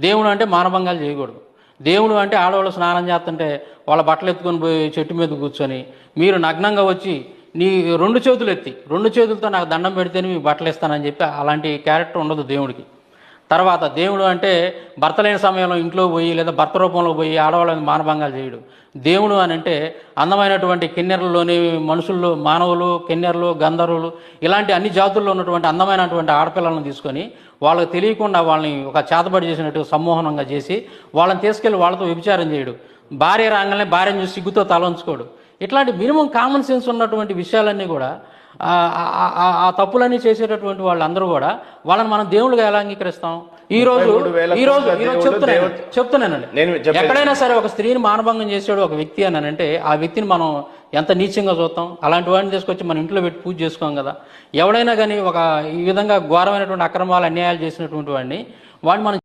దేవుడు అంటే మానభంగాలు చేయకూడదు. దేవుడు అంటే ఆడవాళ్ళు స్నానం చేస్తుంటే వాళ్ళ బట్టలు ఎత్తుకొని పోయి చెట్టు మీద కూర్చొని మీరు నగ్నంగా వచ్చి నీ 2 చేతులు ఎత్తి 2 చేతులతో నాకు దండం పెడితేనే మీ బట్టలు ఇస్తానని చెప్పి అలాంటి క్యారెక్టర్ ఉండదు దేవుడికి. తర్వాత దేవుడు అంటే భర్త లేని సమయంలో ఇంట్లో పోయి లేదా భర్త రూపంలో పోయి ఆడవాళ్ళని మానభంగాలు చేయడు. దేవుడు అని అంటే అందమైనటువంటి కిన్నెరలోని మనుషుల్లో మానవులు, కిన్నెరలు, గంధర్వులు ఇలాంటి అన్ని జాతుల్లో ఉన్నటువంటి అందమైనటువంటి ఆడపిల్లలను తీసుకొని వాళ్ళకి తెలియకుండా వాళ్ళని ఒక చేతబడి చేసినట్టు సమ్మోహనంగా చేసి వాళ్ళని తీసుకెళ్ళి వాళ్ళతో వ్యభిచారం చేయడు. భార్య రాగానే భార్యను చూసి సిగ్గుతో తలంచుకోడు. ఇట్లాంటి మినిమం కామన్ సెన్స్ ఉన్నటువంటి విషయాలన్నీ కూడా ఆ తప్పులన్నీ చేసేటటువంటి వాళ్ళందరూ కూడా వాళ్ళని మనం దేవుళ్ళుగా ఎలా అంగీకరిస్తాం? ఈ రోజు చెప్తున్నానండి, ఎక్కడైనా సరే ఒక స్త్రీని మానభంగం చేసాడు ఒక వ్యక్తి అని అంటే ఆ వ్యక్తిని మనం ఎంత నీచంగా చూస్తాం. అలాంటి వాడిని తీసుకొచ్చి మన ఇంట్లో పెట్టి పూజ చేసుకోం కదా. ఎవడైనా కానీ ఒక ఈ విధంగా ఘోరమైనటువంటి అక్రమాలు అన్యాయాలు చేసినటువంటి వాడిని మనం